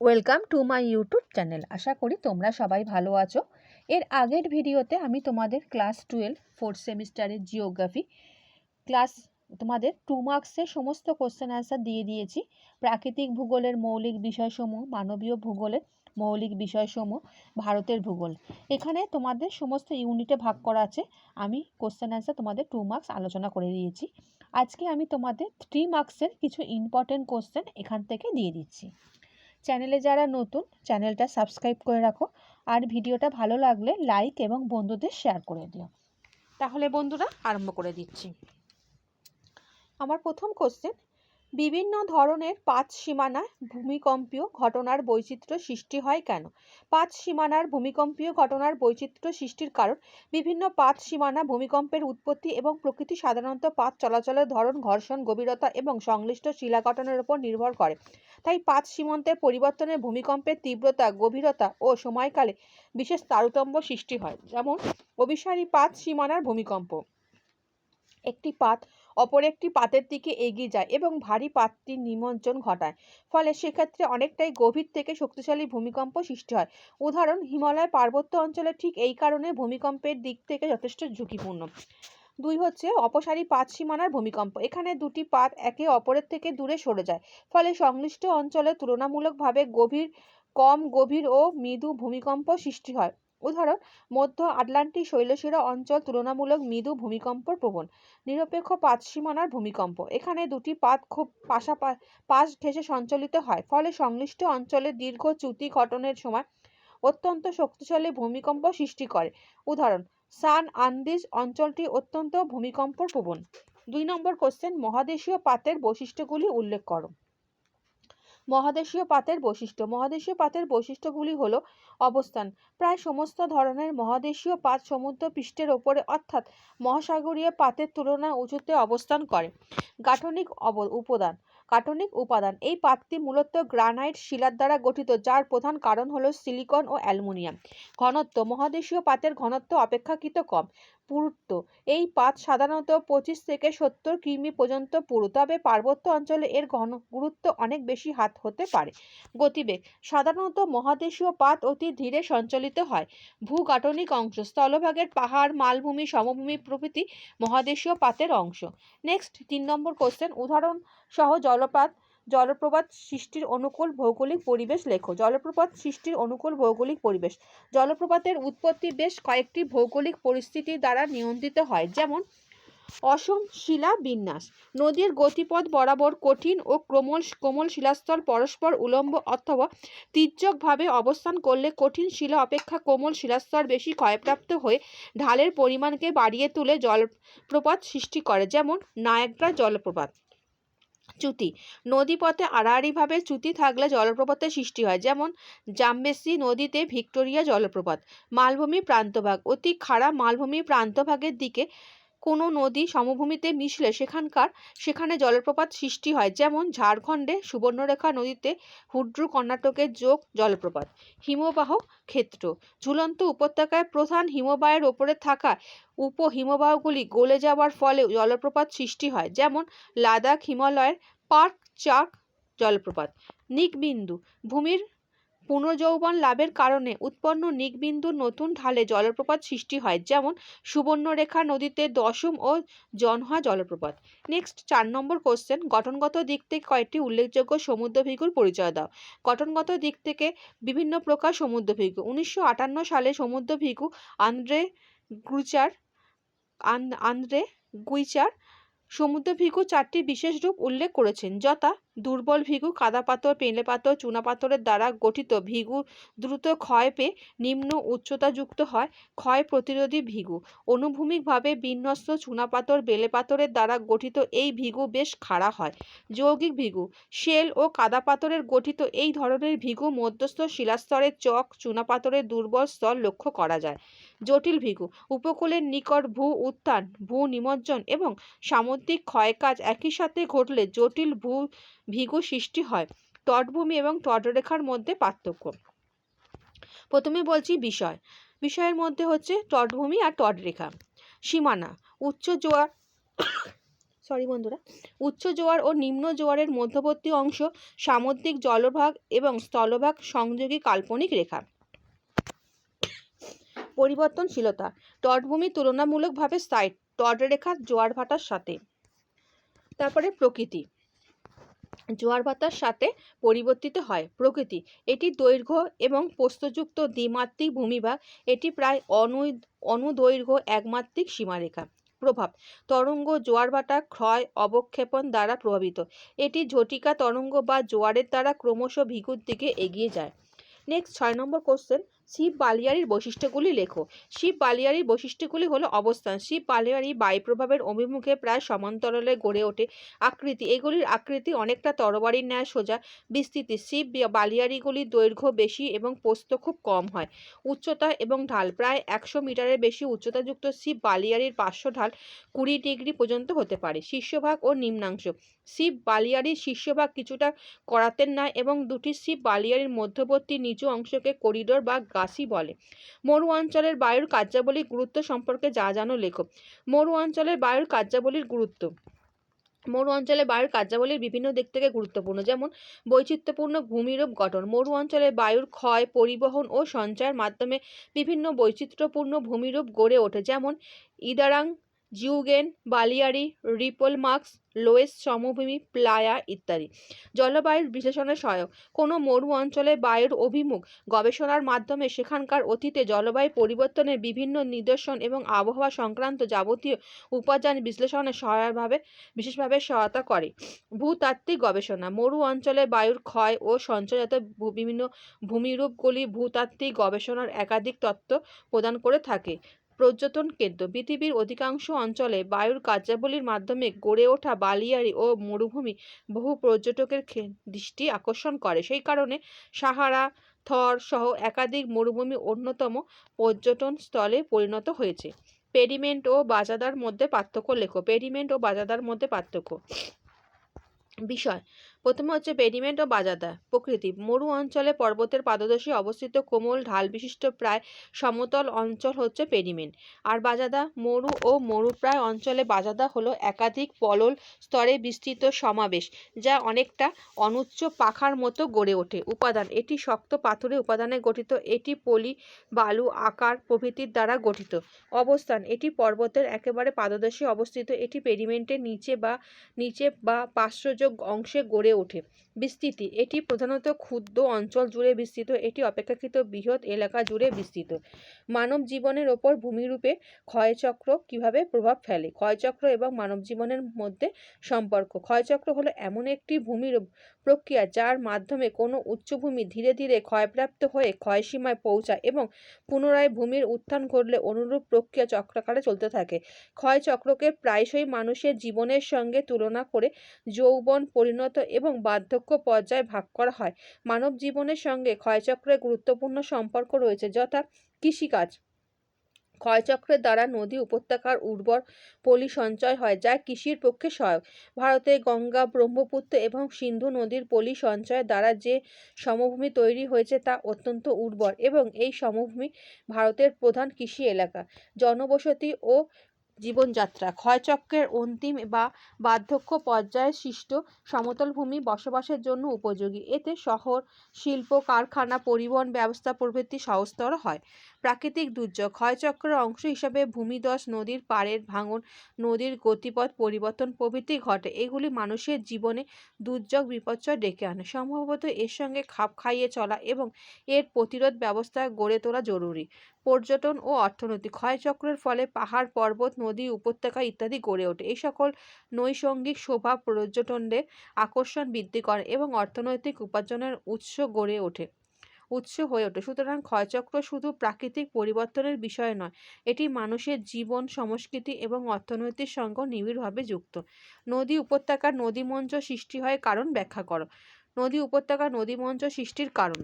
Welcome to my YouTube channel. আশা করি তোমরা সবাই ভালো আছো। এর আগের ভিডিওতে আমি তোমাদের ক্লাস 12 ফোর্থ সেমিস্টারের জিওগ্রাফি ক্লাস তোমাদের 2 মার্কসের সমস্ত কোশ্চেন অ্যান্সার দিয়ে দিয়েছি। প্রাকৃতিক ভূগোলের মৌলিক বিষয়সমূহ, মানবীয় ভূগোলের মৌলিক বিষয়সমূহ, ভারতের ভূগোল, এখানে তোমাদের সমস্ত ইউনিটে ভাগ করা আছে। আমি কোশ্চেন অ্যান্সার তোমাদের 2 মার্কস আলোচনা করে দিয়েছি। আজকে আমি তোমাদের 3 মার্কসের কিছু ইম্পর্টেন্ট কোশ্চেন এখান থেকে দিয়ে দিচ্ছি। চ্যানেলে যারা নতুন, চ্যানেলটা সাবস্ক্রাইব করে রাখো, আর ভিডিওটা ভালো লাগলে লাইক এবং বন্ধুদের শেয়ার করে দিও। তাহলে বন্ধুরা আরম্ভ করে দিচ্ছি। আমার প্রথম কোশ্চেন, বিভিন্ন ধরনের পাঁচ সীমানায় ভূমিকম্পীয় ঘটনার বৈচিত্র্য সৃষ্টি হয় কেন? পাঁচ সীমানার ভূমিকম্পীয় ঘটনার বৈচিত্র্য সৃষ্টির কারণ, বিভিন্ন পাঁচ সীমানা ভূমিকম্পের উৎপত্তি এবং প্রকৃতি সাধারণত পাঁচ চলাচলের ধরন, ঘর্ষণ, গভীরতা এবং সংশ্লিষ্ট শিলা গঠনের উপর নির্ভর করে। তাই পাঁচ সীমান্তের পরিবর্তনে ভূমিকম্পের তীব্রতা, গভীরতা ও সময়কালে বিশেষ তারতম্য সৃষ্টি হয়। যেমন অভিসারী পাঁচ সীমানার ভূমিকম্প, একটি পাত অপর একটি পাতের দিকে এগিয়ে যায় এবং ভারী পাতটির নিমজ্জন ঘটায়, ফলে সেক্ষেত্রে অনেকটাই গভীর থেকে শক্তিশালী ভূমিকম্প সৃষ্টি হয়। উদাহরণ, হিমালয় পার্বত্য অঞ্চলে ঠিক এই কারণে ভূমিকম্পের দিক থেকে যথেষ্ট ঝুঁকিপূর্ণ। দুই হচ্ছে অপসারী পাত সীমানার ভূমিকম্প। এখানে দুটি পাত একে অপরের থেকে দূরে সরে যায়, ফলে সংশ্লিষ্ট অঞ্চলে তুলনামূলকভাবে কম গভীর ও মৃদু ভূমিকম্প সৃষ্টি হয়। উদাহরণ, মধ্য আটলান্টিক শৈলশিরা অঞ্চল তুলনামূলক মৃদু ভূমিকম্প প্রবণ। নিরপেক্ষ পাত সীমানার ভূমিকম্প, এখানে দুটি পাত খুব পাশ ঘেঁষে সঞ্চালিত হয়, ফলে সংশ্লিষ্ট অঞ্চলে দীর্ঘ চ্যুতি গঠনের সময় অত্যন্ত শক্তিশালী ভূমিকম্প সৃষ্টি করে। উদাহরণ, সান আন্দিজ অঞ্চলটি অত্যন্ত ভূমিকম্প প্রবণ। 2 নম্বর কোশ্চেন, মহাদেশীয় পাতের বৈশিষ্ট্যগুলি উল্লেখ করো। মহাদেশীয় পাতের বৈশিষ্ট্য। মহাদেশীয় পাতের বৈশিষ্ট্যগুলি হলো অবস্থান। প্রায় সমস্ত ধরনের মহাদেশীয় পাত সমুদ্র পৃষ্ঠের ওপরে অর্থাৎ মহাসাগরীয় পাতের তুলনায় উঁচুতে অবস্থান করে। গাঠনিক উপাদান, এই পাতটি মূলত গ্রানাইট শিলার দ্বারা গঠিত, যার প্রধান কারণ হলো সিলিকন ও অ্যালুমিনিয়াম। ঘনত্ব, মহাদেশীয় পাতের ঘনত্ব অপেক্ষাকৃত কম। পুরুত্ব, এই পাত সাধারণত 25 থেকে 70 কিমি পর্যন্ত পুরু, তবে পার্বত্য অঞ্চলে এর গুরুত্ব অনেক বেশি হতে পারে। গতিবেগ, সাধারণত মহাদেশীয় পাত অতি ধীরে সঞ্চালিত হয়। ভূগাঠনিক অংশ, স্থলভাগের পাহাড়, মালভূমি, সমভূমি প্রভৃতি মহাদেশীয় পাতের অংশ। নেক্সট 3 নম্বর কোশ্চেন, উদাহরণ সহ জলপ্রপাত সৃষ্টির অনুকূল ভৌগোলিক পরিবেশ লেখো। জলপ্রপাত সৃষ্টির অনুকূল ভৌগোলিক পরিবেশ। জলপ্রপাতের উৎপত্তি বেশ কয়েকটি ভৌগোলিক পরিস্থিতি দ্বারা নিয়ন্ত্রিত হয়, যেমন অসম শিলা বিন্যাস, নদীর গতিপথ বরাবর কঠিন ও কোমল শিলাস্তর পরস্পর উলম্ব অথবা তির্যকভাবে অবস্থান করলে কঠিন শিলা অপেক্ষা কোমল শিলাস্তর বেশি ক্ষয়প্রাপ্ত হয়ে ঢালের পরিমাণকে বাড়িয়ে তুলে জলপ্রপাত সৃষ্টি করে, যেমন নায়াগ্রা জলপ্রপাত। চ্যুতি, নদীপথে আড়াআড়িভাবে চ্যুতি থাকলে জলপ্রপাতের সৃষ্টি হয়, যেমন জামবেসি নদীতে ভিক্টোরিয়া জলপ্রপাত। মালভূমি প্রান্তভাগ, অতি খাড়া মালভূমির প্রান্তভাগের দিকে কোনো নদী সমভূমিতে মিশলে সেখানে জলপ্রপাত সৃষ্টি হয়, যেমন ঝাড়খণ্ডে সুবর্ণরেখা নদীতে হুড্রু কর্ণাটকের যোগ জলপ্রপাত। হিমবাহ ক্ষেত্র, ঝুলন্ত উপত্যকায় প্রধান হিমবাহের ওপরে থাকা উপহিমবাহগুলি গলে যাওয়ার ফলে জলপ্রপাত সৃষ্টি হয়, যেমন লাদাখ হিমালয়ের পার্ক চাক জলপ্রপাত। নিকবিন্দু, ভূমির পুনর্যৌবন লাভের কারণে উৎপন্ন নিকবিন্দুর নতুন ঢালে জলপ্রপাত সৃষ্টি হয়, যেমন সুবর্ণরেখা নদীতে দশম ও জনহা জলপ্রপাত। নেক্সট 4 নম্বর কোশ্চেন, গঠনগত দিক থেকে কয়েকটি উল্লেখযোগ্য সমুদ্রভৃগুর পরিচয় দাও। গঠনগত দিক থেকে বিভিন্ন প্রকার সমুদ্রভৃগু। 1958 সালে সমুদ্রভৃগু আন্দ্রে গুইচার সমুদ্রভৃগু 4টি বিশেষ রূপ উল্লেখ করেছেন, যথা দুর্বল ভৃগু, কাদা পাথর, পেলে পাথর, চুনা পাথরের দ্বারা গঠিত ভৃগু দ্রুত ক্ষয় পেয়ে নিম্ন উচ্চতাযুক্ত হয়। ক্ষয় প্রতিরোধী ভৃগু, অনুভূমিকভাবে বিন্যস্ত চুনাপাথর, বেলে পাথরের দ্বারা গঠিত এই ভৃগু বেশ খাড়া হয়। যৌগিক ভৃগু, শেল ও কাদা পাথরের গঠিত এই ধরনের ভৃগু মধ্যস্থ শিলাস্তরের চক চুনাপাথরের দুর্বল স্তর লক্ষ্য করা যায়। জটিল ভৃগু, উপকূলের নিকট ভূ উত্থান, ভূ নিমজ্জন এবং সামুদ্রিক ক্ষয়কাজ একই সাথে ঘটলে জটিল ভৃগু সৃষ্টি হয়। তটভূমি এবং তটরেখার মধ্যে পার্থক্য। প্রথমে বলছি বিষয়ের মধ্যে হচ্ছে তটভূমি আর তটরেখা। সীমানা, উচ্চ জোয়ার সরি বন্ধুরা, উচ্চ জোয়ার ও নিম্ন জোয়ারের মধ্যবর্তী অংশ সামুদ্রিক জলভাগ এবং স্থলভাগ সংযোগী কাল্পনিক রেখা। পরিবর্তনশীলতা, তটভূমি তুলনামূলকভাবে স্থায়ী তটরেখার জোয়ার ভাটার সাথে। তারপরে প্রকৃতি, জোয়ার ভাটার সাথে পরিবর্তিত হয়। প্রকৃতি, এটি দৈর্ঘ্য এবং প্রস্থযুক্ত দ্বিমাত্রিক ভূমিভাগ, এটি প্রায় অনুদৈর্ঘ্য একমাত্রিক সীমারেখা। প্রভাব, তরঙ্গ জোয়ার ভাটা ক্ষয় অবক্ষেপণ দ্বারা প্রভাবিত, এটি ঝটিকা তরঙ্গ বা জোয়ারের দ্বারা ক্রমশ ভিগুর দিকে এগিয়ে যায়। নেক্সট 6 নম্বর কোশ্চেন, শিব বালিয়াড়ির বৈশিষ্ট্যগুলি লেখো। শিব বালিয়াড়ির বৈশিষ্ট্যগুলি হলো অবস্থান, শিব বালিয়াড়ি বায়ুপ্রভাবের অভিমুখে প্রায় সমান্তরালে গড়ে ওঠে। আকৃতি, এগুলির আকৃতি অনেকটা তরবারির ন্যায় সোজা। বিস্তৃতি, শিব বালিয়াড়িগুলির দৈর্ঘ্য বেশি এবং প্রস্থ খুব কম হয়। উচ্চতা এবং ঢাল, প্রায় 100 মিটারের বেশি উচ্চতাযুক্ত শিব বালিয়াড়ির পার্শ্ব ঢাল 20 ডিগ্রি পর্যন্ত হতে পারে। শীর্ষভাগ ও নিম্নাংশ, শিব বালিয়াড়ির শীর্ষভাগ কিছুটা করাতের ন্যায় এবং দুটি শিব বালিয়াড়ির মধ্যবর্তী নিচু অংশকে করিডোর বা গাসি বলে। মরু অঞ্চলের বায়ুর কার্যাবলীর গুরুত্ব সম্পর্কে যা জানো লেখো। মরু অঞ্চলের বায়ুর কার্যাবলীর গুরুত্ব, মরু অঞ্চলে বায়ুর কার্যাবলীর বিভিন্ন দিক থেকে গুরুত্বপূর্ণ, যেমন বৈচিত্র্যপূর্ণ ভূমিরূপ গঠন। মরু অঞ্চলে বায়ুর ক্ষয়, পরিবহন ও সঞ্চয়ের মাধ্যমে বিভিন্ন বৈচিত্র্যপূর্ণ ভূমিরূপ গড়ে ওঠে, যেমন ইদারাং, জিউগেন, বালিয়াড়ি, রিপল মার্কস, লোয়েস সমভূমি, প্লায়া ইত্যাদি। জলবায়ুর বিশ্লেষণে সহায়ক, কোনো মরু অঞ্চলে বায়ুর অভিমুখ গবেষণার মাধ্যমে সেখানকার অতীতে জলবায়ু পরিবর্তনের বিভিন্ন নিদর্শন এবং আবহাওয়া সংক্রান্ত যাবতীয় উপাদান বিশ্লেষণে বিশেষভাবে সহায়তা করে। ভূতাত্ত্বিক গবেষণা, মরু অঞ্চলে বায়ুর ক্ষয় ও সঞ্চয়জাত বিভিন্ন ভূমিরূপগুলি ভূতাত্ত্বিক গবেষণার একাধিক তত্ত্ব প্রদান করে থাকে। পর্যটন কেন্দ্র, পৃথিবীর অধিকাংশ অঞ্চলে বায়ুর কার্যাবলীর মাধ্যমে গড়ে ওঠা বালিয়াড়ি ও মরুভূমি বহু পর্যটকের দৃষ্টি আকর্ষণ করে। সেই কারণে সাহারা, থর সহ একাধিক মরুভূমি অন্যতম পর্যটন স্থলে পরিণত হয়েছে। পেডিমেন্ট ও বাজাদার মধ্যে পার্থক্য লেখো। পেডিমেন্ট ও বাজাদার মধ্যে পার্থক্য। বিষয়, প্রথমে হচ্ছে পেডিমেন্ট ও বাজাদা। প্রকৃতি, মরু অঞ্চলে পর্বতের পাদদেশে অবস্থিত কোমল ঢাল বিশিষ্ট প্রায় সমতল অঞ্চল হচ্ছে পেডিমেন্ট। আর বাজাদা, মরু ও মরুপ্রায় অঞ্চলে বাজাদা হলো একাধিক পলল স্তরে বিস্তৃত সমাবেশ, যা অনেকটা অনুচ্চ পাখার মতো গড়ে ওঠে। উপাদান, এটি শক্ত পাথুরে উপাদানে গঠিত, এটি পলি, বালু, আকার প্রভৃতির দ্বারা গঠিত। অবস্থান, এটি পর্বতের একেবারে পাদদেশে অবস্থিত, এটি পেডিমেন্টের নিচে বা পার্শ্বজ অংশে গড়ে ওঠে। বিস্তৃতি, এটি প্রধানত ক্ষুদ্র অঞ্চল জুড়ে বিস্তৃত, এটি অপেক্ষাকৃত বৃহৎ এলাকা জুড়ে বিস্তৃত। মানব জীবনের ওপর ভূমিরূপে ক্ষয়চক্র কিভাবে প্রভাব ফেলে। ক্ষয়চক্র এবং মানব জীবনের মধ্যে সম্পর্ক। ক্ষয়চক্র হলো এমন একটি ভূমিরূপ প্রক্রিয়া যার মাধ্যমে কোনো উচ্চভূমি ধীরে ধীরে ক্ষয়প্রাপ্ত হয়ে ক্ষয়সীমায় পৌঁছায় এবং পুনরায় ভূমির উত্থান ঘটলে অনুরূপ প্রক্রিয়া চক্রাকারে চলতে থাকে। ক্ষয়চক্রকে প্রায়শই মানুষের জীবনের সঙ্গে তুলনা করে যৌবন, পরিণত এবং বার্ধক্য পর্যায়ে ভাগ করা হয়। মানব জীবনের সঙ্গে ক্ষয়চক্রের গুরুত্বপূর্ণ সম্পর্ক রয়েছে, যথা কৃষিকাজ। ক্ষয়চক্রের দ্বারা নদী উপত্যকার উর্বর পলি সঞ্চয় হয়, যা কৃষির পক্ষে সহায়ক। ভারতে গঙ্গা, ব্রহ্মপুত্র এবং সিন্ধু নদীর পলি সঞ্চয়ের দ্বারা যে সমভূমি তৈরি হয়েছে তা অত্যন্ত উর্বর এবং এই সমভূমি ভারতের প্রধান কৃষি এলাকা। জনবসতি ও জীবনযাত্রা, ক্ষয়চক্রের অন্তিম বা বার্ধক্য পর্যায়ে সৃষ্ট সমতল ভূমি বসবাসের জন্য উপযোগী। এতে শহর, শিল্প কারখানা, পরিবহন ব্যবস্থা প্রভৃতি সহজতর হয়। প্রাকৃতিক দুর্যোগ, ক্ষয়চক্রের অংশ হিসাবে ভূমিধস, নদীর পাড়ের ভাঙন, নদীর গতিপথ পরিবর্তন প্রভৃতি ঘটে। এগুলি মানুষের জীবনে দুর্যোগ বিপর্যয় ডেকে আনে। সম্ভবত এর সঙ্গে খাপ খাইয়ে চলা এবং এর প্রতিরোধ ব্যবস্থা গড়ে তোলা জরুরি। পর্যটন ও অর্থনীতি, ক্ষয়চক্রের ফলে পাহাড়, পর্বত, নদী, উপত্যকা ইত্যাদি গড়ে ওঠে। এই সকল নৈসর্গিক শোভা পর্যটনদের আকর্ষণ বৃদ্ধি করে এবং অর্থনৈতিক উপার্জনের উৎস হয়ে ওঠে। সুতরাং ক্ষয়চক্র শুধু প্রাকৃতিক পরিবর্তনের বিষয় নয়, এটি মানুষের জীবন, সংস্কৃতি এবং অর্থনীতির সঙ্গে নিবিড়ভাবে যুক্ত। নদী উপত্যকার নদীমঞ্চ সৃষ্টি হয় কারণ ব্যাখ্যা করো। নদী উপত্যকার নদীমঞ্চ সৃষ্টির কারণ।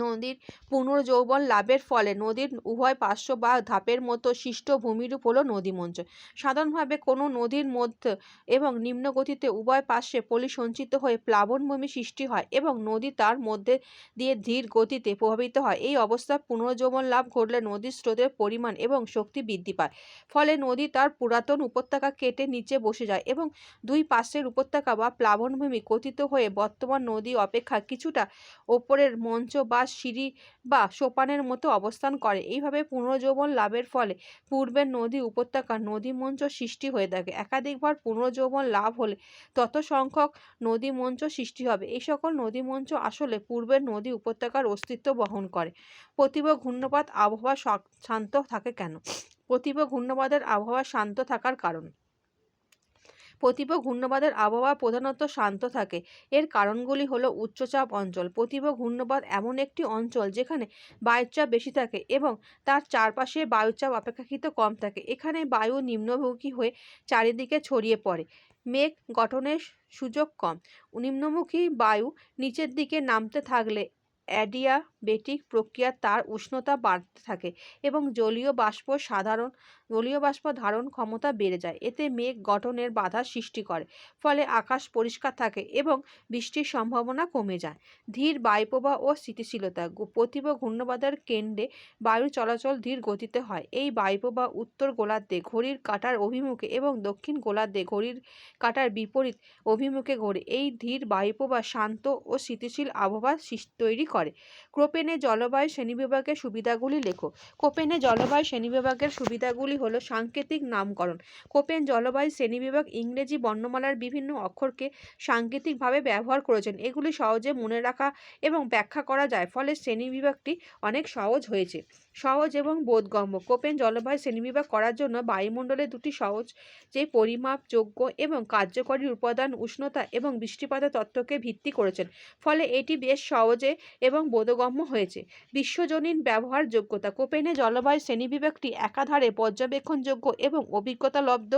নদীর পুনর্যৌবন লাভের ফলে নদীর উভয় পার্শ্ব বা ধাপের মতো সৃষ্ট ভূমিরূপ হলো নদীমঞ্চ। সাধারণভাবে কোনো নদীর মধ্য এবং নিম্ন গতিতে উভয় পার্শ্বে পলি সঞ্চিত হয়ে প্লাবনভূমি সৃষ্টি হয় এবং নদী তার মধ্যে দিয়ে ধীর গতিতে প্রভাবিত হয়। এই অবস্থায় পুনর্যৌবন লাভ ঘটলে নদীর স্রোতের পরিমাণ এবং শক্তি বৃদ্ধি পায়। ফলে নদী তার পুরাতন উপত্যকা কেটে নিচে বসে যায় এবং দুই পার্শ্বের উপত্যকা বা প্লাবনভূমি গঠিত হয়ে বর্তমান নদী অপেক্ষা কিছুটা ওপরের মঞ্চ বা সিঁড়ি বা সোপানের মতো অবস্থান করে। এইভাবে পুনর্যৌবন লাভের ফলে পূর্বের নদী উপত্যকার নদী মঞ্চ সৃষ্টি হয়ে থাকে। একাধিকবার পুনর্যৌবন লাভ হলে তত সংখ্যক নদী মঞ্চ সৃষ্টি হবে। এই সকল নদী মঞ্চ আসলে পূর্বের নদী উপত্যকার অস্তিত্ব বহন করে। প্রতিভ ঘূর্ণপাত আবহাওয়া শান্ত থাকে কেন? প্রতিভ ঘূর্ণপাতের আবহাওয়া শান্ত থাকার কারণ। প্রতিভ ঘূর্ণবাদের আবহাওয়া প্রধানত শান্ত থাকে। এর কারণগুলি হলো উচ্চচাপ অঞ্চল। প্রতিভ ঘূর্ণবাদ এমন একটি অঞ্চল যেখানে বায়ুচাপ বেশি থাকে এবং তার চারপাশে বায়ুচাপ অপেক্ষাকৃত কম থাকে। এখানে বায়ু নিম্নমুখী হয়ে চারিদিকে ছড়িয়ে পড়ে। মেঘ গঠনের সুযোগ কম। নিম্নমুখী বায়ু নিচের দিকে নামতে থাকলে অ্যাডিয়াবেটিক প্রক্রিয়া তার উষ্ণতা বাড়তে থাকে এবং জলীয় বাষ্প ধারণ ক্ষমতা বেড়ে যায়। এতে মেঘ গঠনের বাধা সৃষ্টি করে, ফলে আকাশ পরিষ্কার থাকে এবং বৃষ্টির সম্ভাবনা কমে যায়। ধীর বায়ুপ্রবাহ ও স্থিতিশীলতা। প্রতিভ ঘূর্ণবাদের কেন্দ্রে বায়ু চলাচল ধীর গতিতে হয়। এই বায়ুপ্রবাহ উত্তর গোলার্ধে ঘড়ির কাঁটার অভিমুখে এবং দক্ষিণ গোলার্ধে ঘড়ির কাঁটার বিপরীত অভিমুখে ঘোরে। এই ধীর বায়ুপ্রবাহ শান্ত ও স্থিতিশীল আবহাওয়া তৈরি করে। কোপেনে জলবায়ু শ্রেণীবিভাগের সুবিধাগুলি লেখো। কোপেনে জলবায়ু শ্রেণীবিভাগের সুবিধাগুলি হলো সাংকেতিক নামকরণ। কোপেন জলবায়ু শ্রেণীবিভাগ ইংরেজি বর্ণমালার বিভিন্ন অক্ষরকে সাংকেতিকভাবে ব্যবহার করেছেন। এগুলি সহজে মনে রাখা এবং ব্যাখ্যা করা যায়, ফলে শ্রেণীবিভাগটি অনেক সহজ হয়েছে। সহজ এবং বোধগম্য। কোপেন জলবায়ু শ্রেণীবিভাগ করার জন্য বায়ুমণ্ডলের দুটি সহজ যে পরিমাপযোগ্য এবং কার্যকরী উপাদান উষ্ণতা এবং বৃষ্টিপাতের তত্ত্বকে ভিত্তি করেছেন, ফলে এটি বেশ সহজে এবং বোধগম্য হয়েছে। বিশ্বজনীন ব্যবহার যোগ্যতা। কোপেনে জলবায়ু শ্রেণীবিভাগটি একাধারে পর্যবেক্ষণযোগ্য এবং অভিজ্ঞতালব্ধ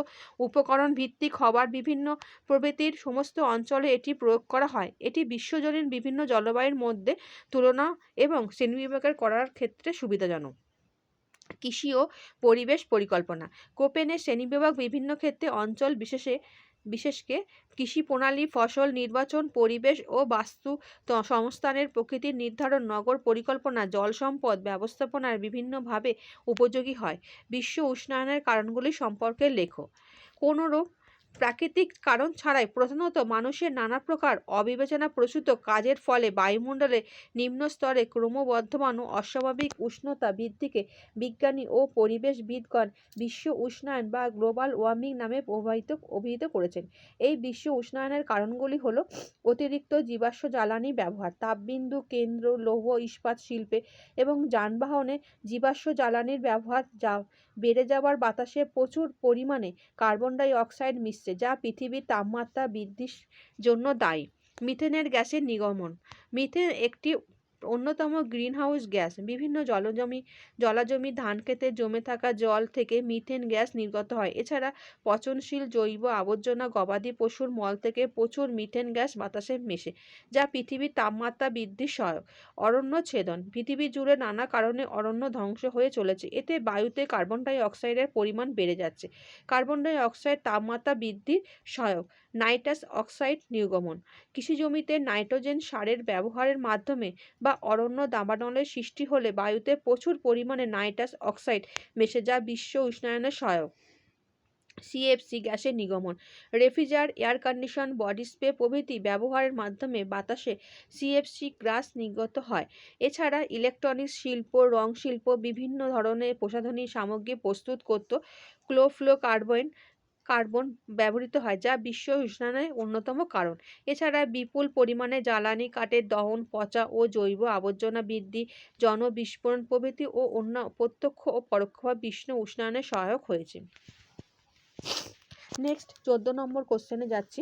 উপকরণ ভিত্তিক হবার বিভিন্ন প্রভৃতির সমস্ত অঞ্চলে এটি প্রয়োগ করা হয়। এটি বিশ্বজনীন বিভিন্ন জলবায়ুর মধ্যে তুলনা এবং শ্রেণীবিভাগের করার ক্ষেত্রে সুবিধাজনক। কৃষি ও পরিবেশ পরিকল্পনা। কোপেনের শ্রেণীবিভাগ বিভিন্ন ক্ষেত্রে অঞ্চল বিশেষকে কৃষি প্রণালী, ফসল নির্বাচন, পরিবেশ ও বাস্তু সংস্থানের প্রকৃতির নির্ধারণ, নগর পরিকল্পনা, জল সম্পদ ব্যবস্থাপনার বিভিন্নভাবে উপযোগী হয়। বিশ্ব উষ্ণায়নের কারণগুলি সম্পর্কে লেখো। কোনরূপ প্রাকৃতিক কারণ ছাড়াই প্রধানত মানুষের নানা প্রকার অবিবেচনা প্রসূত কাজের ফলে বায়ুমণ্ডলে নিম্ন স্তরে ক্রমবর্ধমান ও অস্বাভাবিক উষ্ণতা বৃদ্ধিকে বিজ্ঞানী ও পরিবেশবিদগণ বিশ্ব উষ্ণায়ন বা গ্লোবাল ওয়ার্মিং নামে অভিহিত করেছেন। এই বিশ্ব উষ্ণায়নের কারণগুলি হলো অতিরিক্ত জীবাশ্ম জ্বালানি ব্যবহার, তাপবিন্দু কেন্দ্র, লৌহ ইস্পাত শিল্পে এবং যানবাহনে জীবাশ্ম জ্বালানির ব্যবহার বেড়ে যাওয়ার বাতাসে প্রচুর পরিমাণে কার্বন ডাই অক্সাইড মিশছে, যা পৃথিবীর তাপমাত্রা বৃদ্ধির জন্য দায়ী। মিথেনের গ্যাসের নির্গমন। মিথেন একটি অন্যতম গ্রিনহাউস গ্যাস। বিভিন্ন জলাজমি, ধান ক্ষেতে জমে থাকা জল থেকে মিথেন গ্যাস নির্গত হয়। এছাড়া পচনশীল জৈব আবর্জনা, গবাদি পশুর মল থেকে প্রচুর মিথেন গ্যাস বাতাসে মেশে, যা পৃথিবীর তাপমাত্রা বৃদ্ধির সহায়ক। অরণ্য ছেদন। পৃথিবী জুড়ে নানা কারণে অরণ্য ধ্বংস হয়ে চলেছে। এতে বায়ুতে কার্বন ডাই অক্সাইডের পরিমাণ বেড়ে যাচ্ছে। কার্বন ডাই অক্সাইড তাপমাত্রা বৃদ্ধির সহায়ক। নাইট্রাস অক্সাইড নির্গমন। কৃষিজমিতে নাইট্রোজেন সারের ব্যবহারের মাধ্যমে বা অরণ্য দাবানলের সৃষ্টি হলে বায়ুতে প্রচুর পরিমাণে নাইট্রাস অক্সাইড মেশে, যা বিশ্ব উষ্ণায়নের সহায়ক। সিএফসি গ্যাসের নির্গমন। Refrigerator, air condition, body spray প্রভৃতি ব্যবহারের মাধ্যমে বাতাসে সিএফসি গ্যাস নির্গত হয়। এছাড়া ইলেকট্রনিক্স শিল্প, রং শিল্প, বিভিন্ন ধরনের প্রসাধনী সামগ্রী প্রস্তুত করতে কার্বন ব্যবহৃত হয়, যা বিশ্ব উষ্ণায়নের অন্যতম কারণ। এছাড়া বিপুল পরিমাণে জ্বালানি কাঠের দহন, পচা ও জৈব আবর্জনা বৃদ্ধি, জনবিস্ফোরণ প্রভৃতি ও অন্য প্রত্যক্ষ ও পরোক্ষভাবে বিশ্ব উষ্ণায়নে সহায়ক হয়েছে। নেক্সট 14 নম্বর কোশ্চেনে যাচ্ছি।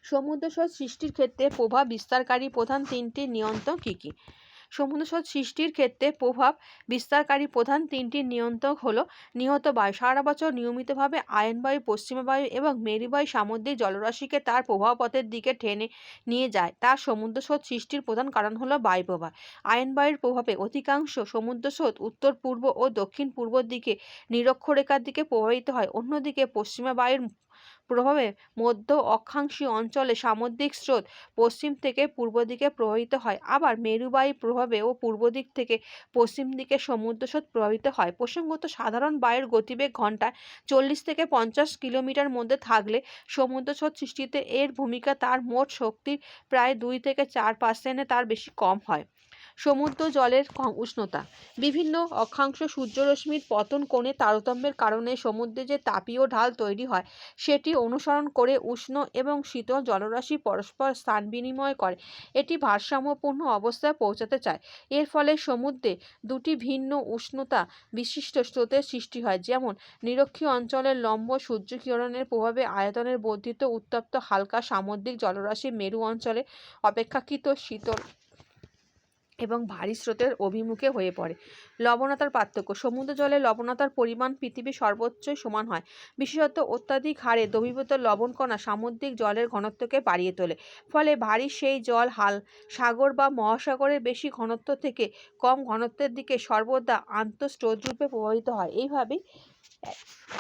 সমুদ্র স্রোত সৃষ্টির ক্ষেত্রে প্রভাব বিস্তারকারী প্রধান তিনটি নিয়ন্ত্রক কি কি? সমুদ্রস্রোত সৃষ্টির ক্ষেত্রে প্রভাব বিস্তারকারী প্রধান তিনটি নিয়ন্ত্রক হলো নিহত বায়ু। সারা বছর নিয়মিতভাবে আয়ন বায়ু, পশ্চিমা বায়ু এবং মেরুবায়ু সামুদ্রিক জলরাশিকে তার প্রবাহপথের দিকে টেনে নিয়ে যায়। তার সমুদ্রস্রোত সৃষ্টির প্রধান কারণ হলো বায়ুপ্রবাহ। আয়ন বায়ুর প্রভাবে অধিকাংশ সমুদ্রস্রোত উত্তর পূর্ব ও দক্ষিণ পূর্ব দিকে নিরক্ষরেখার দিকে প্রবাহিত হয়। অন্যদিকে পশ্চিমা বায়ুর প্রভাবে মধ্য অক্ষাংশীয় অঞ্চলে সামুদ্রিক স্রোত পশ্চিম থেকে পূর্ব দিকে প্রবাহিত হয়। আবার মেরুবায়ুর প্রভাবে ও পূর্ব দিক থেকে পশ্চিম দিকে সমুদ্র স্রোত প্রবাহিত হয়। প্রসঙ্গত, সাধারণ বায়ুর গতিবেগ ঘন্টায় 40 থেকে 50 কিলোমিটার মধ্যে থাকলে সমুদ্র স্রোত সৃষ্টিতে এর ভূমিকা তার মোট শক্তির প্রায় 2 থেকে 4% তার বেশি কম হয়। সমুদ্র জলের উষ্ণতা। বিভিন্ন অক্ষাংশ সূর্যরশ্মির পতন কোণে তারতম্যের কারণে সমুদ্রে যে তাপীয় ঢাল তৈরি হয় সেটি অনুসরণ করে উষ্ণ এবং শীতল জলরাশি পরস্পর স্থান বিনিময় করে এটি ভারসাম্যপূর্ণ অবস্থায় পৌঁছাতে চায়। এর ফলে সমুদ্রে দুটি ভিন্ন উষ্ণতা বিশিষ্ট স্রোতের সৃষ্টি হয়, যেমন নিরক্ষীয় অঞ্চলের লম্ব সূর্যকিরণের প্রভাবে আয়তনের বর্ধিত উত্তপ্ত হালকা সামুদ্রিক জলরাশি মেরু অঞ্চলে অপেক্ষাকৃত শীতল এবং ভারী স্রোতের অভিমুখে হয়ে পড়ে। লবণতার পার্থক্য। সমুদ্র জলে লবণতার পরিমাণ পৃথিবীর সর্বোচ্চই সমান হয়। বিশেষত অত্যাধিক হারে দ্রবীভূত লবণকণা সামুদ্রিক জলের ঘনত্বকে বাড়িয়ে তোলে। ফলে ভারী সেই জল সাগর বা মহাসাগরের বেশি ঘনত্ব থেকে কম ঘনত্বের দিকে সর্বদা আন্তঃস্রোতরূপে প্রবাহিত হয়।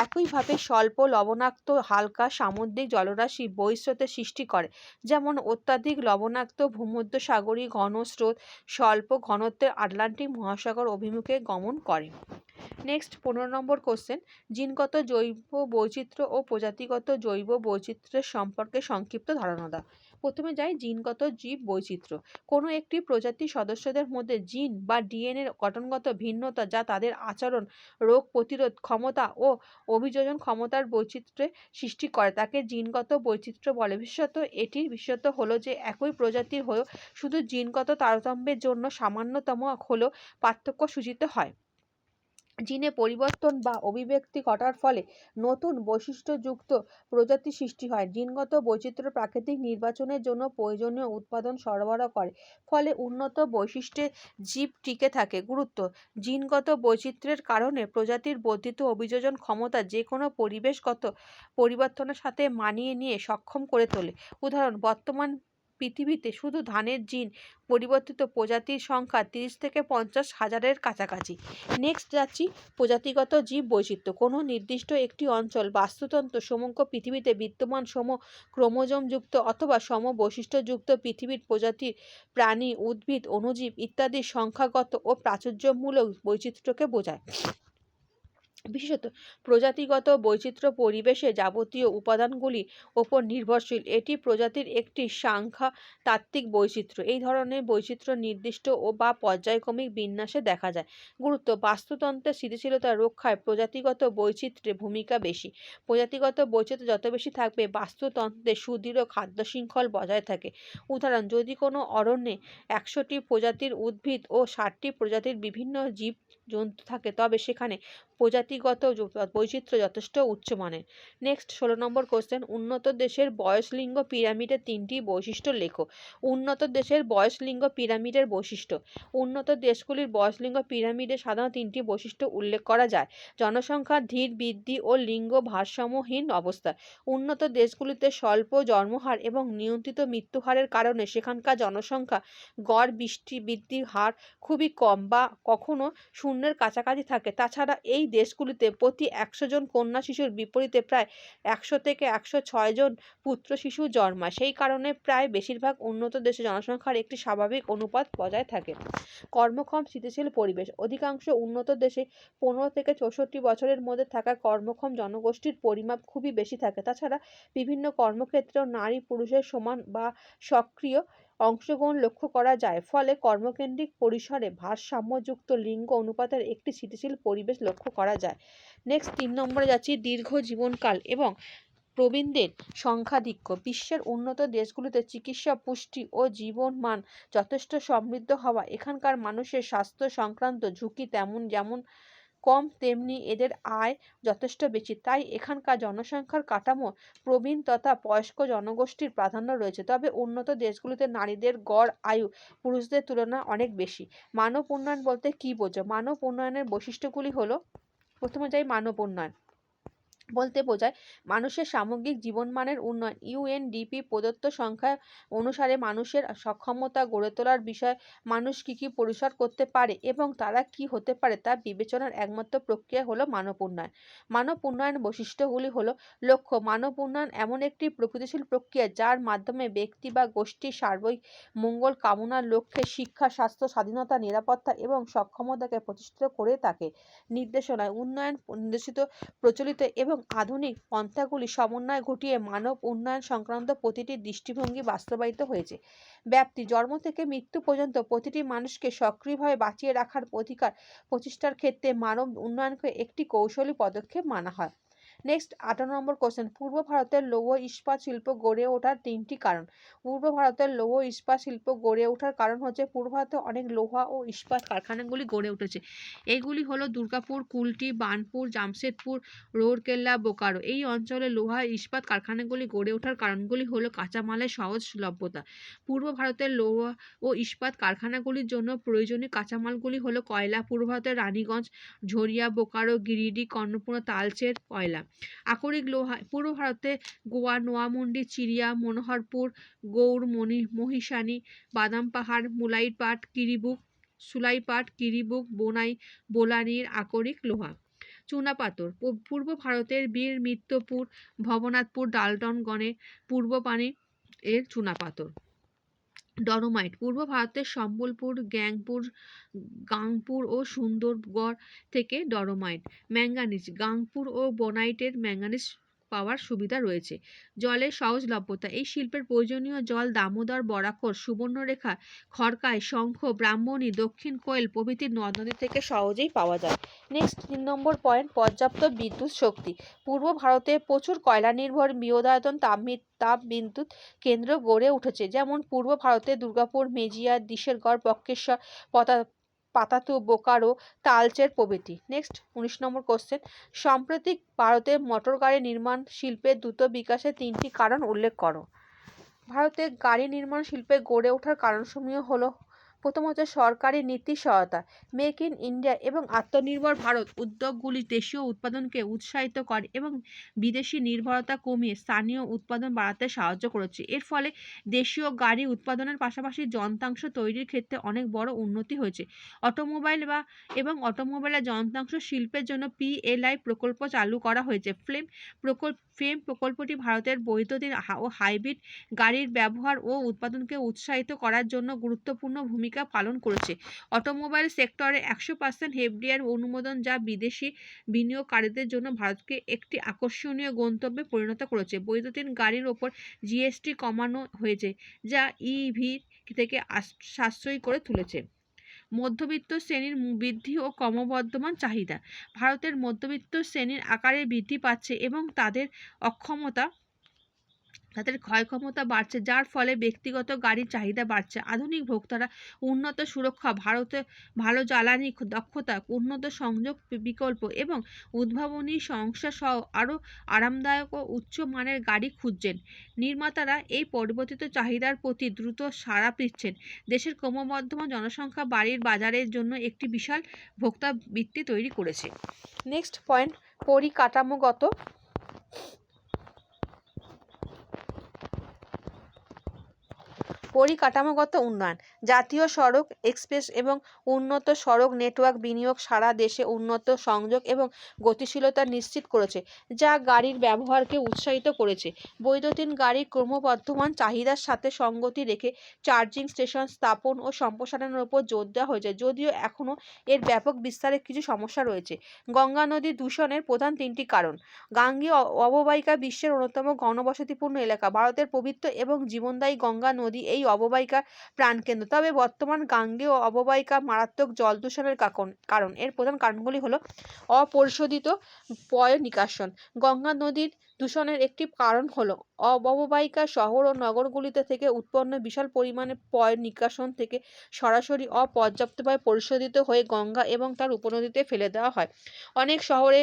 একইভাবে স্বল্প লবণাক্ত হালকা সামুদ্রিক জলরাশি বহিঃস্রোতের সৃষ্টি করে, যেমন অত্যাধিক লবণাক্ত ভূমধ্যসাগরীয় ঘন স্রোত স্বল্প ঘনত্বের আটলান্টিক মহাসাগর অভিমুখে গমন করে। নেক্সট 15 নম্বর কোশ্চেন, জিনগত জৈব বৈচিত্র্য ও প্রজাতিগত জৈব বৈচিত্র্যের সম্পর্কে সংক্ষিপ্ত ধারণা দাও। প্রথমে যাই জিনগত জীব বৈচিত্র্য। কোনো একটি প্রজাতির সদস্যদের মধ্যে জিন বা ডিএনএর গঠনগত ভিন্নতা যা তাদের আচরণ, রোগ প্রতিরোধ ক্ষমতা ও অভিযোজন ক্ষমতার বৈচিত্র্যে সৃষ্টি করে তাকে জিনগত বৈচিত্র্য বলে। এটির বিশেষত্ব হলো যে একই প্রজাতির হয়েও শুধু জিনগত তারতম্যের জন্য সামান্যতম হলেও পার্থক্য সূচিত হয়। জিনে পরিবর্তন বা অভিব্যক্তি ঘটার ফলে নতুন বৈশিষ্ট্যযুক্ত প্রজাতি সৃষ্টি হয়। জিনগত বৈচিত্র্য প্রাকৃতিক নির্বাচনের জন্য প্রয়োজনীয় উৎপাদন সরবরাহ করে, ফলে উন্নত বৈশিষ্ট্যে জীব টিকে থাকে। গুরুত্ব। জিনগত বৈচিত্র্যের কারণে প্রজাতির বর্ধিত অভিযোজন ক্ষমতা যে কোনো পরিবেশগত পরিবর্তনের সাথে মানিয়ে নিয়ে সক্ষম করে তোলে। উদাহরণ, বর্তমান পৃথিবীতে শুধু ধানের জিন পরিবর্তিত প্রজাতির সংখ্যা 30 থেকে 50 হাজারের কাছাকাছি। নেক্সট যাচ্ছি প্রজাতিগত জীব বৈচিত্র্য। কোনো নির্দিষ্ট একটি অঞ্চল বাস্তুতন্ত্র সমগ্র পৃথিবীতে বিদ্যমান সম ক্রোমোজোমযুক্ত অথবা সম বৈশিষ্ট্যযুক্ত পৃথিবীর প্রজাতির প্রাণী, উদ্ভিদ, অণুজীব ইত্যাদির সংখ্যাগত ও প্রাচুর্যমূলক বৈচিত্র্যকে বোঝায়। বিশেষত প্রজাতিগত বৈচিত্র্য পরিবেশে যাবতীয় উপাদানগুলির ওপর নির্ভরশীল। এটি প্রজাতির একটি সাংখ্যতাত্ত্বিক বৈচিত্র্য। এই ধরনের বৈচিত্র্য নির্দিষ্ট বা পর্যায়ক্রমিক বিন্যাসে দেখা যায়। গুরুত্ব। বাস্তুতন্ত্রের স্থিতিশীলতা রক্ষায় প্রজাতিগত বৈচিত্র্যের ভূমিকা বেশি। প্রজাতিগত বৈচিত্র্য যত বেশি থাকবে, বাস্তুতন্ত্রে সুদৃঢ় খাদ্য শৃঙ্খল বজায় থাকে। উদাহরণ, যদি কোনো অরণ্যে 100টি প্রজাতির উদ্ভিদ ও 60টি প্রজাতির বিভিন্ন জীব জন্তু থাকে, তবে সেখানে প্রজাতিগত বৈচিত্র্য যথেষ্ট উচ্চমানের। নেক্সট 16 নম্বর কোশ্চেন, উন্নত দেশের বয়সলিঙ্গ পিরামিডের 3টি বৈশিষ্ট্য লেখো। উন্নত দেশের বয়সলিঙ্গ পিরামিডের বৈশিষ্ট্য। উন্নত দেশগুলির বয়সলিঙ্গ পিরামিডে সাধারণত 3টি বৈশিষ্ট্য উল্লেখ করা যায়। জনসংখ্যার ধীর বৃদ্ধি ও লিঙ্গ ভারসাম্যহীন অবস্থা। উন্নত দেশগুলিতে স্বল্প জন্মহার এবং নিয়ন্ত্রিত মৃত্যুহারের কারণে সেখানকার জনসংখ্যা গড় বৃদ্ধির হার খুবই কম বা কখনো শূন্যের কাছাকাছি থাকে। তাছাড়া এই দেশগুলিতে প্রতি 100 জন কন্যা শিশুর বিপরীতে প্রায় 100 থেকে 106 জন পুত্র শিশু জন্মায়। সেই কারণে প্রায় বেশিরভাগ উন্নত দেশে জনসংখ্যার একটি স্বাভাবিক অনুপাত বজায় থাকে। কর্মক্ষম স্থিতিশীল পরিবেশ। অধিকাংশ উন্নত দেশে 15 থেকে 64 বছরের মধ্যে থাকা কর্মক্ষম জনগোষ্ঠীর পরিমাপ খুবই বেশি থাকে। তাছাড়া বিভিন্ন কর্মক্ষেত্রেও নারী পুরুষের সমান বা সক্রিয় অংশগ্রহণ লক্ষ্য করা যায়। ফলে কর্মকেন্দ্রিক পরিসরে ভারসাম্যযুক্ত লিঙ্গ অনুপাতের একটি স্থিতিশীল পরিবেশ লক্ষ্য করা যায়। নেক্সট 3 নম্বরে যাচ্ছি দীর্ঘ জীবনকাল এবং প্রবীণদের সংখ্যাধিক্য। বিশ্বের উন্নত দেশগুলিতে চিকিৎসা, পুষ্টি ও জীবনমান যথেষ্ট সমৃদ্ধ হওয়া এখানকার মানুষের স্বাস্থ্য সংক্রান্ত ঝুঁকি যেমন কম তেমনি এদের আয় যথেষ্ট বেশি। তাই এখানকার জনসংখ্যার কাঠামো প্রবীণ তথা বয়স্ক জনগোষ্ঠীর প্রাধান্য রয়েছে। তবে উন্নত দেশগুলিতে নারীদের গড় আয়ু পুরুষদের তুলনায় অনেক বেশি। মানব উন্নয়ন বলতে কি বোঝো? মানব উন্নয়নের বৈশিষ্ট্যগুলি হলো, প্রথমে যাই মানব উন্নয়ন বলতে বোঝায় মানুষের সামগ্রিক জীবনমানের উন্নয়ন। ইউএনডিপি প্রদত্ত সংখ্যা অনুসারে মানুষের সক্ষমতা গড়ে তোলার বিষয়ে মানুষ কি পরিসর করতে পারে এবং তারা কি হতে পারে তা বিবেচনার একমাত্র প্রক্রিয়া হলো মানব উন্নয়ন। মানব উন্নয়ন বৈশিষ্ট্যগুলি হলো লক্ষ্য। মানব উন্নয়ন এমন একটি প্রগতিশীল প্রক্রিয়া যার মাধ্যমে ব্যক্তি বা গোষ্ঠীর সার্বিক মঙ্গল কামনার লক্ষ্যে শিক্ষা, স্বাস্থ্য, স্বাধীনতা, নিরাপত্তা এবং সক্ষমতাকে প্রতিষ্ঠিত করে থাকে। নির্দেশনায় উন্নয়ন নির্দেশিত প্রচলিত এবং আধুনিক পন্থাগুলি সমন্বয় ঘটিয়ে মানব উন্নয়ন সংক্রান্ত প্রতিটি দৃষ্টিভঙ্গি বাস্তবায়িত হয়েছে। ব্যাপ্তি জন্ম থেকে মৃত্যু পর্যন্ত প্রতিটি মানুষকে সক্রিয়ভাবে বাঁচিয়ে রাখার অধিকার প্রতিষ্ঠার ক্ষেত্রে মানব উন্নয়নকে একটি কৌশলী পদক্ষেপ মানা হয়। নেক্সট 18 নম্বর কোশ্চেন, পূর্ব ভারতের লৌহ ইস্পাত শিল্প গড়ে ওঠার 3টি কারণ। পূর্ব ভারতের লৌহ ইস্পাত শিল্প গড়ে ওঠার কারণ হচ্ছে পূর্ব ভারতে অনেক লোহা ও ইস্পাত কারখানাগুলি গড়ে উঠেছে। এইগুলি হলো দুর্গাপুর, কুলটি, বার্নপুর, জামশেদপুর, রৌরকেল্লা, বোকারো। এই অঞ্চলে লোহা ইস্পাত কারখানাগুলি গড়ে ওঠার কারণগুলি হলো কাঁচামালের সহজলভ্যতা। পূর্ব ভারতের লোহা ও ইস্পাত কারখানাগুলির জন্য প্রয়োজনীয় কাঁচামালগুলি হলো কয়লা। পূর্ব ভারতের রানীগঞ্জ, ঝরিয়া, বোকারো, গিরিডি, কর্ণপুরা, তালচের কয়লা। আকরিক লোহা পূর্ব ভারতে গোয়া, নোয়ামুন্ডি, চিরিয়া, মনোহরপুর, গৌড়, মহিষানি, বাদাম পাহাড়, মুলাইপাট, কিরিবুক, সুলাইপাট, কিরিবুক, বোলানির আকরিক লোহা। চুনাপাথর পূর্ব ভারতের বীর মিত্রপুর, ভবনাথপুর, ডালটনগণে পূর্বপানি এর চুনাপাথর। ডলোমাইট পূর্ব ভারতের সম্বলপুর, গাংপুর ও সুন্দরগড় থেকে ডলোমাইট। ম্যাঙ্গানিজ গাংপুর ও বোনাইটের ম্যাঙ্গানিজ পাওয়ার সুবিধা রয়েছে। জলের সহজলভ্যতা এই শিল্পের প্রয়োজনীয় জল দামোদর, বরাকর, সুবর্ণরেখা, খড়কায়, শঙ্খ, ব্রাহ্মণী, দক্ষিণ কোয়েল প্রভৃতি নদ নদী থেকে সহজেই পাওয়া যায়। নেক্সট 3 নম্বর পয়েন্ট, পর্যাপ্ত বিদ্যুৎ শক্তি। পূর্ব ভারতে প্রচুর কয়লা নির্ভর বৃহদায়তন তাপ বিদ্যুৎ কেন্দ্র গড়ে উঠেছে, যেমন পূর্ব ভারতে দুর্গাপুর, মেজিয়া, দিশেরগড়, বক্রেশ্বর, পাতাতু, বোকারো, তালচের প্রভৃতি। নেক্সট 19 নম্বর কোশ্চেন, সাম্প্রতিক ভারতে মোটর গাড়ি নির্মাণ শিল্পের দ্রুত বিকাশের 3টি কারণ উল্লেখ করো। ভারতে গাড়ি নির্মাণ শিল্পে গড়ে ওঠার কারণসমূহ হলো, প্রথম হচ্ছে সরকারি নীতির সহায়তা। মেক ইন ইন্ডিয়া এবং আত্মনির্ভর ভারত উদ্যোগগুলি দেশীয় উৎপাদনকে উৎসাহিত করে এবং বিদেশি নির্ভরতা কমিয়ে স্থানীয় উৎপাদন বাড়াতে সাহায্য করেছে। এর ফলে দেশীয় গাড়ি উৎপাদনের পাশাপাশি যন্ত্রাংশ তৈরির ক্ষেত্রে অনেক বড় উন্নতি হয়েছে। অটোমোবাইলের যন্ত্রাংশ শিল্পের জন্য PLI প্রকল্প চালু করা হয়েছে। ফ্রেম প্রকল্পটি ভারতের বৈদ্যুতিন ও হাইব্রিড গাড়ির ব্যবহার ও উৎপাদনকে উৎসাহিত করার জন্য গুরুত্বপূর্ণ ভূমিকা পালন করেছে। অটোমোবাইল সেক্টরে 100% FDI অনুমোদন, যা বিদেশি বিনিয়োগকারীদের জন্য ভারতকে একটি আকর্ষণীয় গন্তব্যে পরিণত করেছে। বৈদ্যুতিন গাড়ির ওপর GST কমানো হয়েছে, যা EV থেকে সাশ্রয়ী করে তুলেছে। মধ্যবিত্ত শ্রেণীর বৃদ্ধি ও ক্রমবর্ধমান চাহিদা। ভারতের মধ্যবিত্ত শ্রেণীর আকারে বৃদ্ধি পাচ্ছে এবং তাদের ক্ষয়ক্ষমতা বাড়ছে, যার ফলে ব্যক্তিগত গাড়ির চাহিদা বাড়ছে। আধুনিক ভোক্তারা উন্নত সুরক্ষা, ভালো জ্বালানি দক্ষতা, উন্নত সংযোগ বিকল্প এবং উদ্ভাবনী সংস্থা সহ আরও আরামদায়ক ও উচ্চ মানের গাড়ি খুঁজছেন। নির্মাতারা এই পরিবর্তিত চাহিদার প্রতি দ্রুত সাড়া দিচ্ছেন। দেশের ক্রমবর্ধমান জনসংখ্যা বাজারের জন্য একটি বিশাল ভোক্তা বৃত্তি তৈরি করেছে। নেক্সট পয়েন্ট, পরিকাঠামোগত উন্নয়ন। জাতীয় সড়ক, এক্সপ্রেস এবং উন্নত সড়ক নেটওয়ার্ক বিনিয়োগ সারা দেশে উন্নত সংযোগ এবং গতিশীলতা নিশ্চিত করেছে, যা গাড়ির ব্যবহারকে উৎসাহিত করেছে। বৈদ্যুতিন গাড়ির ক্রমবর্ধমান চাহিদার সাথে সঙ্গতি রেখে চার্জিং স্টেশন স্থাপন ও সম্প্রসারণের উপর জোর দেওয়া হয়েছে, যদিও এখনও এর ব্যাপক বিস্তারে কিছু সমস্যা রয়েছে। গঙ্গা নদী দূষণের প্রধান 3টি কারণ। গাঙ্গেয় অববাহিকা বিশ্বের অন্যতম ঘনবসতিপূর্ণ এলাকা। ভারতের পবিত্র এবং জীবনদায়ী গঙ্গা নদী এই অববাহিকা প্রাণকেন্দ্র। তবে বর্তমান গাঙ্গেয় অববাহিকা মারাত্মক জল দূষণের কারণ। এর প্রধান কারণগুলি হলো অপরিশোধিত পয় নিষ্কাশন। গঙ্গা নদীর দূষণের একটি কারণ হলো অববাহিকা শহর ও নগরগুলিতে থেকে উৎপন্ন বিশাল পরিমাণে পয় নিষ্কাশন থেকে সরাসরি অপর্যাপ্তভাবে পরিশোধিত হয়ে গঙ্গা এবং তার উপনদীতে ফেলে দেওয়া হয়। অনেক শহরে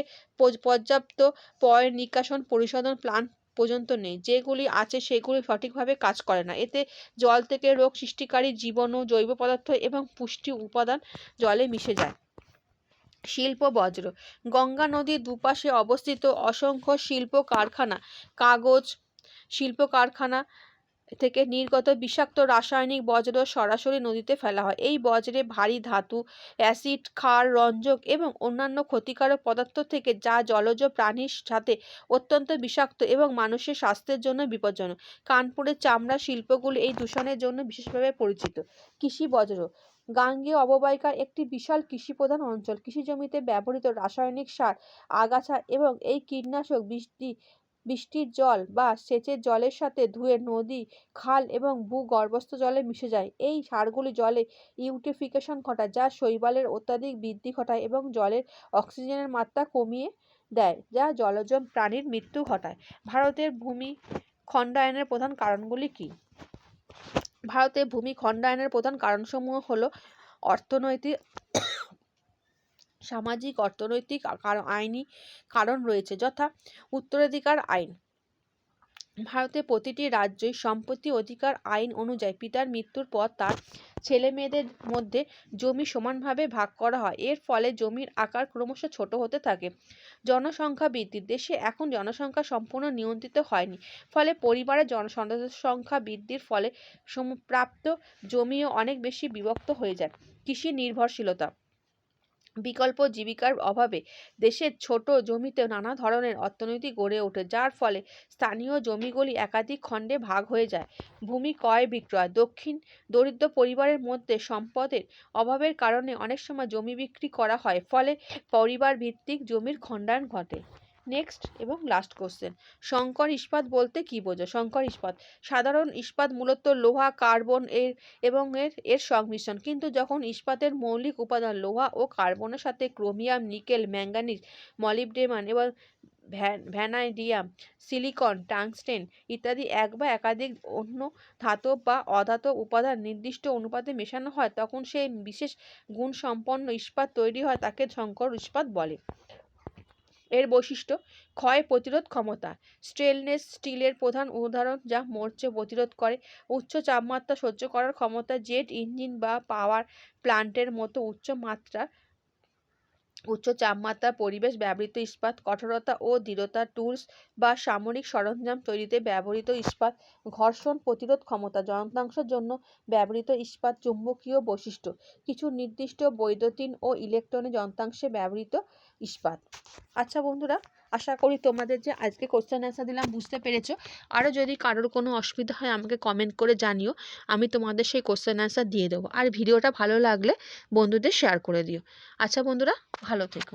পর্যাপ্ত পয় নিষ্কাশন পরিশোধন প্ল্যান্ট পর্যন্ত নেই, যেগুলি আছে সেগুলি সঠিকভাবে কাজ করে না। এতে জল থেকে রোগ সৃষ্টিকারী জীবাণু, জৈব পদার্থ এবং পুষ্টি উপাদান জলে মিশে যায়। শিল্প বর্জ্য। গঙ্গা নদীর দুপাশে অবস্থিত অসংখ্য শিল্প কারখানা, কাগজ শিল্প কারখানা থেকে নির্গত বিষাক্ত রাসায়নিক বর্জ্য সরাসরি নদীতে ফেলা হয়। এই বর্জ্যে ভারী ধাতু, অ্যাসিড, ক্ষার, রঞ্জক এবং অন্যান্য ক্ষতিকারক পদার্থ থেকে, যা জলজ প্রাণীর সাথে অত্যন্ত বিষাক্ত এবং মানুষের স্বাস্থ্যের জন্য বিপজ্জনক। কানপুরের চামড়া শিল্পগুলি এই দূষণের জন্য বিশেষভাবে পরিচিত। কৃষি বর্জ্য। গাঙ্গেয় অববাহিকার একটি বিশাল কৃষিপ্রধান অঞ্চল। কৃষি জমিতে ব্যবহৃত রাসায়নিক সার, আগাছা এবং এই কীটনাশক বৃষ্টির জল বা সেচের জলের সাথে ধুয়ে নদী, খাল এবং ভূগর্ভস্থ জলে মিশে যায়। এই সারগুলি জলে ইউট্রোফিকেশন ঘটায়, যা শৈবালের অত্যাধিক বৃদ্ধি ঘটায় এবং জলের অক্সিজেনের মাত্রা কমিয়ে দেয়, যা জলজ প্রাণীর মৃত্যু ঘটায়। ভারতের ভূমি খণ্ডায়নের প্রধান কারণগুলি কি? ভারতের ভূমি খণ্ডায়নের প্রধান কারণসমূহ হলো অর্থনৈতিক, সামাজিক, অর্থনৈতিক, আইনি কারণ রয়েছে, যথা উত্তরাধিকার আইন। ভারতের প্রতিটি রাজ্যই সম্পত্তি অধিকার আইন অনুযায়ী পিতার মৃত্যুর পর তার ছেলে মেয়েদের মধ্যে জমি সমানভাবে ভাগ করা হয়। এর ফলে জমির আকার ক্রমশ ছোট হতে থাকে। জনসংখ্যা বৃদ্ধি। দেশে এখন জনসংখ্যা সম্পূর্ণ নিয়ন্ত্রিত হয়নি, ফলে পরিবারের জনসংখ্যা বৃদ্ধির ফলে প্রাপ্ত জমিও অনেক বেশি বিভক্ত হয়ে যায়। কৃষি নির্ভরশীলতা। বিকল্প জীবিকার অভাবে দেশের ছোট জমিতে নানা ধরনের অর্থনীতি গড়ে ওঠে, যার ফলে স্থানীয় জমিগুলি একাধিক খণ্ডে ভাগ হয়ে যায়। ভূমি ক্রয় বিক্রয়। দরিদ্র পরিবারের মধ্যে সম্পদের অভাবের কারণে অনেক সময় জমি বিক্রি করা হয়, ফলে পরিবার ভিত্তিক জমির খণ্ডায়ন ঘটে। নেক্সট এবং লাস্ট কোশ্চেন, সংকর ইস্পাত বলতে কি বোঝো? সংকর ইস্পাত সাধারণ ইস্পাত মূলত লোহা, কার্বন এর সংমিশ্রণ। কিন্তু যখন ইস্পাতের মৌলিক উপাদান লোহা ও কার্বনের সাথে ক্রোমিয়াম, নিকেল, ম্যাঙ্গানিজ, মলিবডেনাম এবং ভ্যানাডিয়াম, সিলিকন, টাংস্টেন ইত্যাদি এক বা একাধিক অন্য ধাতব বা অধাতব উপাদান নির্দিষ্ট অনুপাতে মেশানো হয়, তখন সেই বিশেষ গুণসম্পন্ন ইস্পাত তৈরি হয়, তাকে সংকর ইস্পাত বলে। এর বৈশিষ্ট্য: ক্ষয় প্রতিরোধ ক্ষমতা। স্টেনলেস স্টিলের প্রধান উদাহরণ, যা মরচে প্রতিরোধ করে। উচ্চ তাপমাত্রা সহ্য করার ক্ষমতা। জেট ইঞ্জিন বা পাওয়ার প্ল্যান্টের মতো উচ্চ তাপমাত্রা পরিবেশ ব্যবহৃত ইস্পাত। কঠোরতা ও দৃঢ়তা। টুলস বা সামরিক সরঞ্জাম তৈরিতে ব্যবহৃত ইস্পাত। ঘর্ষণ প্রতিরোধ ক্ষমতা। যন্ত্রাংশের জন্য ব্যবহৃত ইস্পাত। চুম্বকীয় বৈশিষ্ট্য। কিছু নির্দিষ্ট বৈদ্যুতিন ও ইলেকট্রনিক যন্ত্রাংশে ব্যবহৃত ইস্পাত। আচ্ছা বন্ধুরা, আশা করি তোমাদের যে আজকে কোশ্চেন অ্যান্সার দিলাম বুঝতে পেরেছো। আরও যদি কারোর কোনো অসুবিধা হয় আমাকে কমেন্ট করে জানিও, আমি তোমাদের সেই কোশ্চেন অ্যান্সার দিয়ে দেবো। আর ভিডিওটা ভালো লাগলে বন্ধুদের শেয়ার করে দিও। আচ্ছা বন্ধুরা, ভালো থেকো।